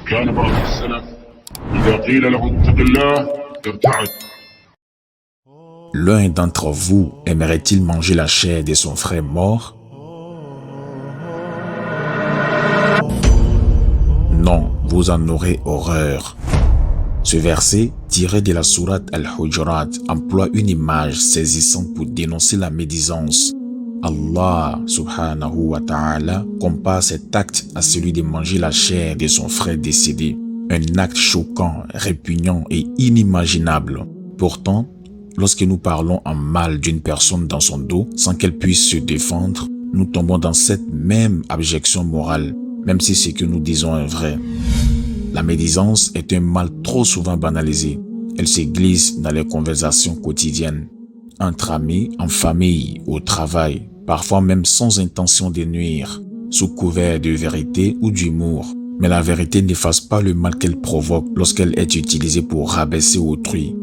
وكان بعض السلف إذا قيل له اتق الله ارتعد. L'un d'entre vous aimerait-il manger la chair de son frère mort? Non, vous en aurez horreur. Ce verset, tiré de la sourate Al-Hujurat, emploie une image saisissante pour dénoncer la médisance. Allah subhanahu wa ta'ala compare cet acte à celui de manger la chair de son frère décédé. Un acte choquant, répugnant et inimaginable. Pourtant, lorsque nous parlons en mal d'une personne dans son dos sans qu'elle puisse se défendre, nous tombons dans cette même abjection morale, même si ce que nous disons est vrai. La médisance est un mal trop souvent banalisé. Elle se glisse dans les conversations quotidiennes, entre amis, en famille, au travail, parfois même sans intention de nuire, sous couvert de vérité ou d'humour. Mais la vérité n'efface pas le mal qu'elle provoque lorsqu'elle est utilisée pour rabaisser autrui.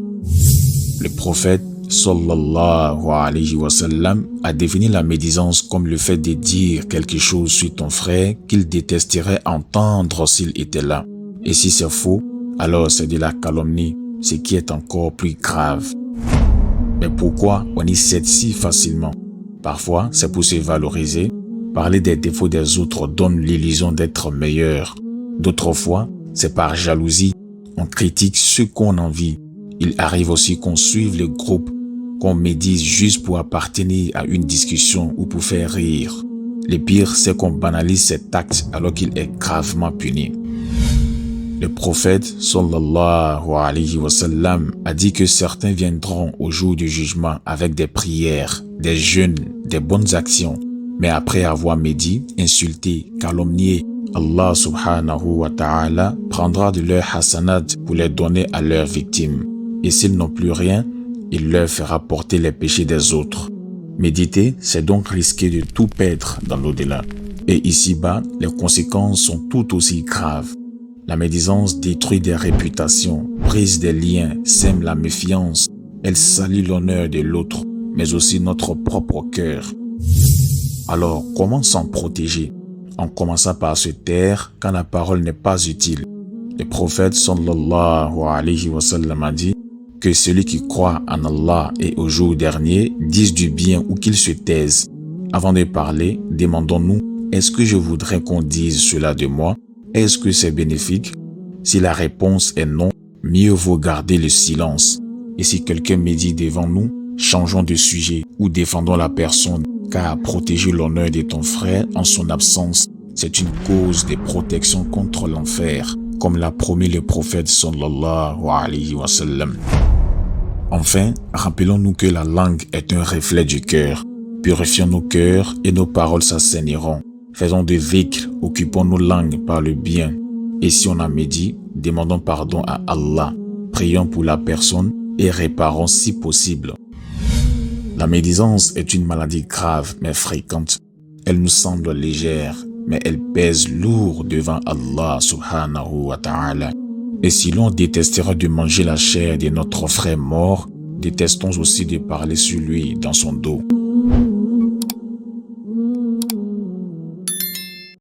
Le prophète sallallahu alayhi wa sallam a défini la médisance comme le fait de dire quelque chose sur ton frère qu'il détesterait entendre s'il était là. Et si c'est faux, alors c'est de la calomnie, ce qui est encore plus grave. Mais pourquoi on y cède si facilement? Parfois, c'est pour se valoriser. Parler des défauts des autres donne l'illusion d'être meilleur. D'autres fois, c'est par jalousie. On critique ceux qu'on envie. Il arrive aussi qu'on suive le groupe, qu'on médise juste pour appartenir à une discussion ou pour faire rire. Le pire, c'est qu'on banalise cet acte alors qu'il est gravement puni. Le prophète sallallahu alayhi wa sallam a dit que certains viendront au jour du jugement avec des prières, des jeûnes, des bonnes actions, mais après avoir médit, insulté, calomnié, Allah subhanahu wa ta'ala prendra de leurs hasanat pour les donner à leurs victimes. Et s'ils n'ont plus rien, il leur fera porter les péchés des autres. Méditer, c'est donc risquer de tout perdre dans l'au-delà. Et ici-bas, les conséquences sont tout aussi graves. La médisance détruit des réputations, brise des liens, sème la méfiance. Elle salit l'honneur de l'autre, mais aussi notre propre cœur. Alors, comment s'en protéger? En commençant par se taire quand la parole n'est pas utile. Le prophète sallallahu alayhi wa sallam a dit que celui qui croit en Allah et au jour dernier dise du bien ou qu'il se taise. Avant de parler, demandons-nous, est-ce que je voudrais qu'on dise cela de moi? Est-ce que c'est bénéfique? Si la réponse est non, mieux vaut garder le silence. Et si quelqu'un médit devant nous, changeons de sujet ou défendons la personne, car protéger l'honneur de ton frère en son absence, c'est une cause de protection contre l'enfer, comme l'a promis le prophète sallallahu alayhi wa sallam. Enfin, rappelons-nous que la langue est un reflet du cœur. Purifions nos cœurs et nos paroles s'assainiront. Faisons de dhikr, occupons nos langues par le bien. Et si on a médit, demandons pardon à Allah. Prions pour la personne et réparons si possible. La médisance est une maladie grave mais fréquente. Elle nous semble légère, mais elle pèse lourd devant Allah subhanahu wa ta'ala. Et si l'on détestera de manger la chair de notre frère mort, détestons aussi de parler sur lui dans son dos.